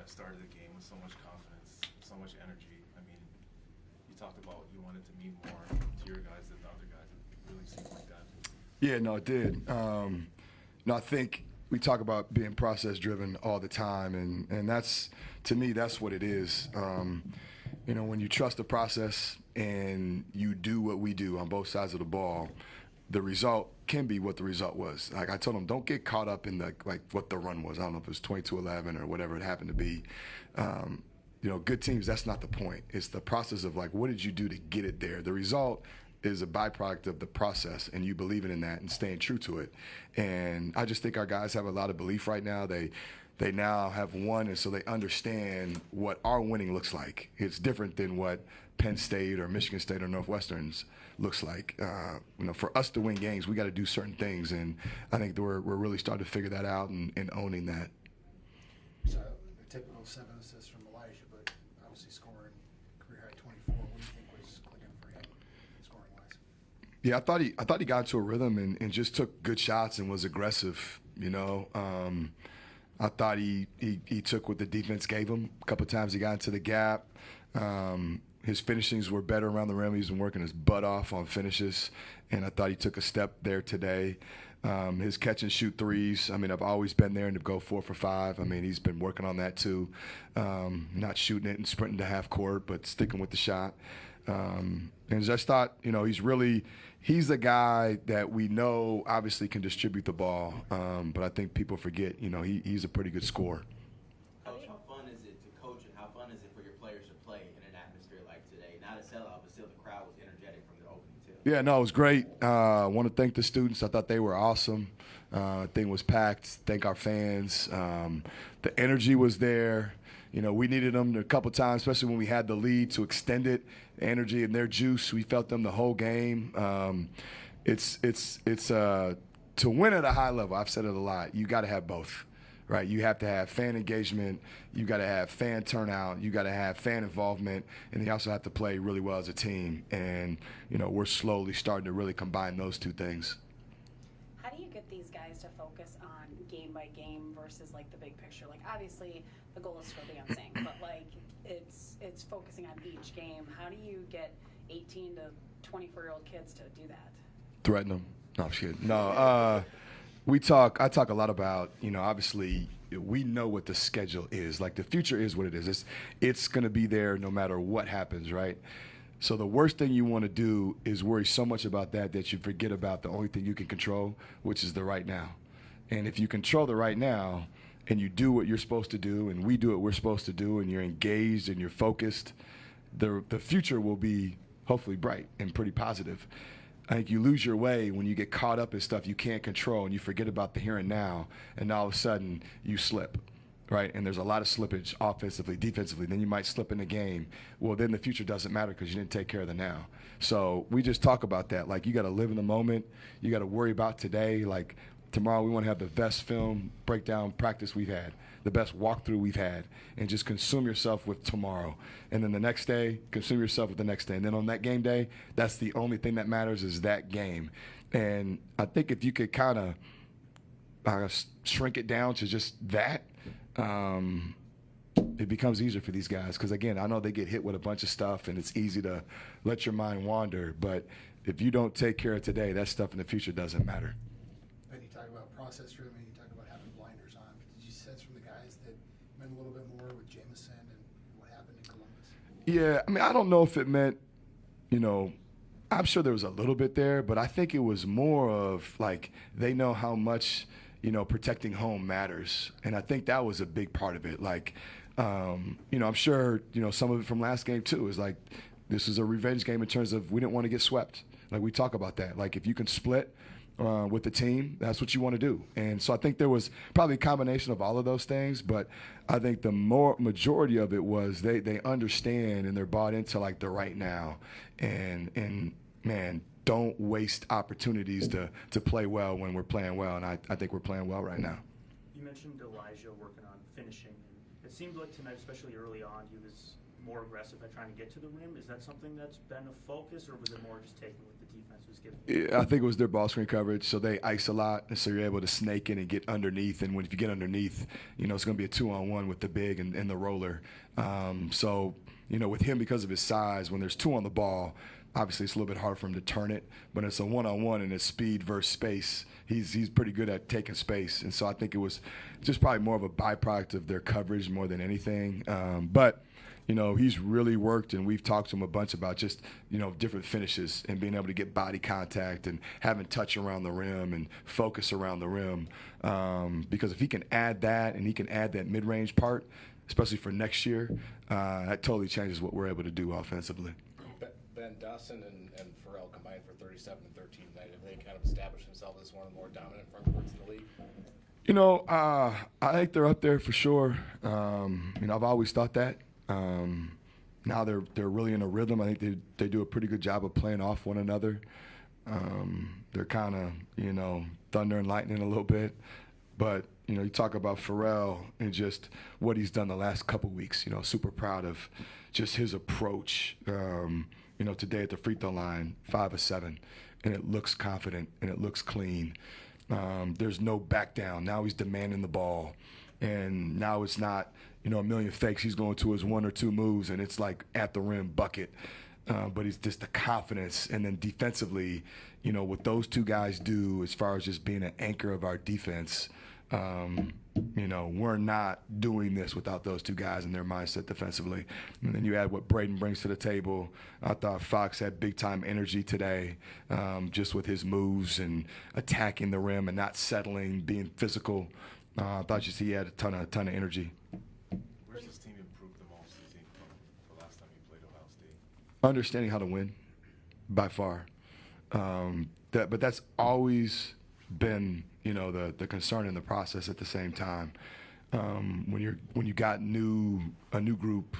started the game with so much confidence, so much energy. I mean, you talked about you wanted to mean more to your guys than the other guys. It really seemed like that. Yeah, no, it did. No, I think we talk about being process-driven all the time, and that's, to me, that's what it is. You know, when you trust the process and you do what we do on both sides of the ball, the result can be what the result was. Like I told them, don't get caught up in what the run was. I don't know if it was 22-11 or whatever it happened to be. You know, good teams, that's not the point. It's the process of, like, what did you do to get it there? The result is a byproduct of the process, and you believing in that and staying true to it. And I just think our guys have a lot of belief right now. They now have won, and so they understand what our winning looks like. It's different than what Penn State or Michigan State or Northwestern's looks like. You know, for us to win games, we got to do certain things, and I think we're really starting to figure that out and owning that. So a typical 7 assists from Elijah, but obviously scoring career high 24. What do you think was clicking for him, scoring wise? Yeah, I thought he got into a rhythm and just took good shots and was aggressive. You know, I thought he took what the defense gave him. A couple of times he got into the gap. His finishings were better around the rim. He's been working his butt off on finishes, and I thought he took a step there today. His catch and shoot threes, I mean, I've always been there and to go 4 for 5. I mean, he's been working on that too. Not shooting it and sprinting to half court, but sticking with the shot. And I just thought, you know, he's the guy that we know obviously can distribute the ball, but I think people forget, you know, he's a pretty good scorer. Coach, how fun is it to coach, and how fun is it for your players to play in an atmosphere like today? Not a sellout, but still the crowd was energetic from the opening tip. Yeah, no, it was great. I want to thank the students. I thought they were awesome. Thing was packed. Thank our fans. The energy was there. You know, we needed them a couple times, especially when we had the lead, to extend it. The energy and their juice, we felt them the whole game. It's to win at a high level. I've said it a lot. You got to have both, right? You have to have fan engagement. You got to have fan turnout. You got to have fan involvement, and you also have to play really well as a team. And you know, we're slowly starting to really combine those two things. How do you get these guys to focus on game by game versus like the big picture? Like obviously the goal is still dancing, but like it's focusing on each game. How do you get 18 to 24-year-old kids to do that? Threaten them. No, I'm just kidding. No, I talk a lot about, you know, obviously we know what the schedule is. Like the future is what it is. It's going to be there no matter what happens, right? So the worst thing you want to do is worry so much about that you forget about the only thing you can control, which is the right now. And if you control the right now and you do what you're supposed to do and we do what we're supposed to do and you're engaged and you're focused, the future will be hopefully bright and pretty positive. I think you lose your way when you get caught up in stuff you can't control and you forget about the here and now, and all of a sudden you slip. Right, and there's a lot of slippage offensively, defensively. Then you might slip in the game. Well, then the future doesn't matter because you didn't take care of the now. So we just talk about that. Like, you got to live in the moment. You got to worry about today. Like, tomorrow we want to have the best film breakdown practice we've had, the best walkthrough we've had, and just consume yourself with tomorrow. And then the next day, consume yourself with the next day. And then on that game day, that's the only thing that matters is that game. And I think if you could kind of shrink it down to just that, it becomes easier for these guys because, again, I know they get hit with a bunch of stuff and it's easy to let your mind wander, but if you don't take care of today, that stuff in the future doesn't matter. And you talk about process driven, you talk about having blinders on. Did you sense from the guys that meant a little bit more with Jamison and what happened in Columbus? Yeah, I mean, I don't know if it meant, you know, I'm sure there was a little bit there, but I think it was more of like they know how much, you know, protecting home matters. And I think that was a big part of it. Like, you know, I'm sure, you know, some of it from last game too is like, this is a revenge game in terms of we didn't want to get swept. Like, we talk about that. Like, if you can split with the team, that's what you want to do. And so I think there was probably a combination of all of those things, but I think the majority of it was they understand and they're bought into like the right now. And man, don't waste opportunities to play well when we're playing well, and I think we're playing well right now. You mentioned Elijah working on finishing. It seemed like tonight, especially early on, he was more aggressive at trying to get to the rim. Is that something that's been a focus, or was it more just taking with the the defense was giving you? I think it was their ball screen coverage. So they ice a lot, and so you're able to snake in and get underneath. And if you get underneath, it's going to be a 2-on-1 with the big and the roller. So, with him, because of his size, when there's 2 on the ball, obviously it's a little bit hard for him to turn it. But it's a 1-on-1 and it's speed versus space. He's pretty good at taking space. And so I think it was just probably more of a byproduct of their coverage more than anything. But he's really worked, and we've talked to him a bunch about just, different finishes and being able to get body contact and having touch around the rim and focus around the rim. Because if he can add that and he can add that mid-range part, especially for next year, that totally changes what we're able to do offensively. Ben Dawson and Pharrell combined for 37 and 13 tonight. Have they kind of established themselves as one of the more dominant front courts in the league? I think they're up there for sure. I've always thought that. Now they're really in a rhythm. I think they do a pretty good job of playing off one another. They're kind of, thunder and lightning a little bit. But, you talk about Pharrell and just what he's done the last couple weeks. Super proud of just his approach. Today at the free throw line, 5 of 7. And it looks confident and it looks clean. There's no back down. Now he's demanding the ball. And now it's not, a million fakes. He's going to his 1 or 2 moves, and it's like at the rim bucket. But it's just the confidence. And then defensively, what those 2 guys do as far as just being an anchor of our defense, we're not doing this without those 2 guys and their mindset defensively. And then you add what Braden brings to the table. I thought Fox had big-time energy today, just with his moves and attacking the rim and not settling, being physical. I thought he had a ton of energy. Where's this team improved the most, you think, from the last time you played Ohio State? Understanding how to win, by far. But that's always been, the concern in the process. At the same time, when you got a new group,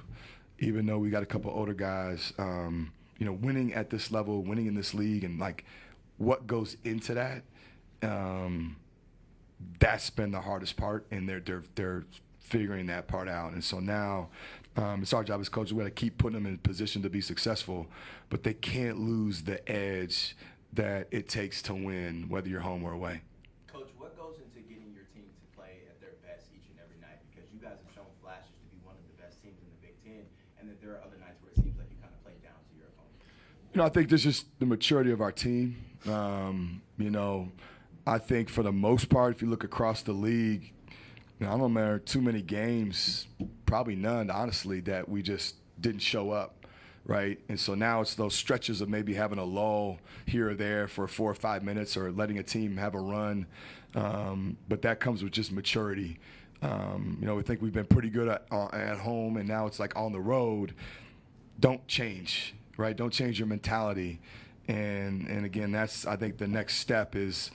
even though we got a couple older guys, winning at this level, winning in this league, and like what goes into that. That's been the hardest part, and they're figuring that part out. And so now it's our job as coaches. We got to keep putting them in position to be successful, but they can't lose the edge that it takes to win, whether you're home or away. Coach, what goes into getting your team to play at their best each and every night? Because you guys have shown flashes to be one of the best teams in the Big Ten, and that there are other nights where it seems like you kind of play down to your opponent. I think there's just the maturity of our team. I think for the most part, if you look across the league, I don't remember too many games, probably none, honestly, that we just didn't show up, right? And so now it's those stretches of maybe having a lull here or there for 4 or 5 minutes or letting a team have a run. But that comes with just maturity. We think we've been pretty good at home, and now it's like on the road. Don't change, right? Don't change your mentality. And again, that's, I think, the next step is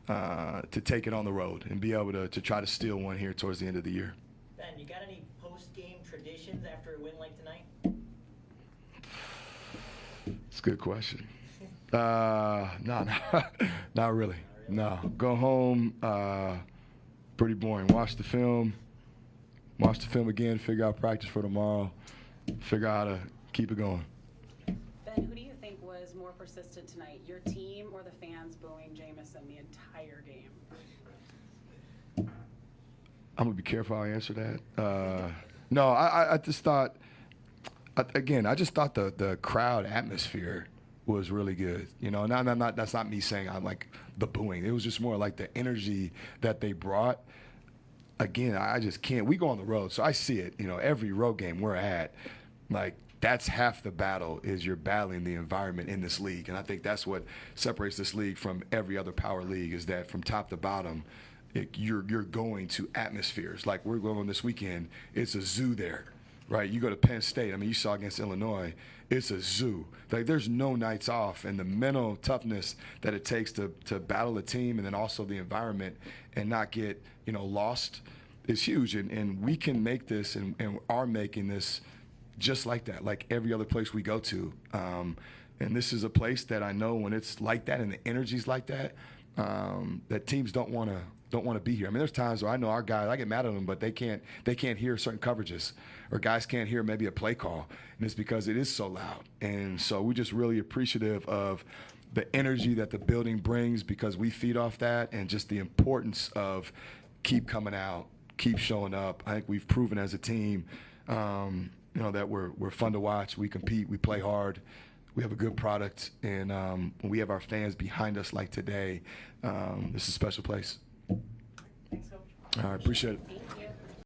to take it on the road and be able to try to steal one here towards the end of the year. Ben, you got any post-game traditions after a win like tonight? It's a good question. No, not really. No, go home, pretty boring. Watch the film again, figure out practice for tomorrow, figure out how to keep it going. Ben, who do you think was more persistent tonight, your team or the fans booing Jamison the entire game? I'm going to be careful how I answer that. No, I just thought, I just thought the crowd atmosphere was really good. That's not me saying I'm like the booing. It was just more like the energy that they brought. Again, I just can't. We go on the road, so I see it. Every road game we're at, like, that's half the battle is you're battling the environment in this league. And I think that's what separates this league from every other power league is that from top to bottom, you're going to atmospheres. Like we're going this weekend, it's a zoo there, right? You go to Penn State. I mean, you saw against Illinois, it's a zoo. Like there's no nights off, and the mental toughness that it takes to battle a team and then also the environment and not get, lost is huge. And we can make this and are making this just like that, like every other place we go to. And this is a place that I know when it's like that and the energy's like that, that teams don't want to be here. I mean, there's times where I know our guys, I get mad at them, but they can't hear certain coverages, or guys can't hear maybe a play call, and it's because it is so loud. And so we're just really appreciative of the energy that the building brings, because we feed off that, and just the importance of keep coming out, keep showing up. I think we've proven as a team, that we're fun to watch. We compete, we play hard, we have a good product, and when we have our fans behind us like today, this is a special place. Thanks, Coach. All right, appreciate it. Thank you.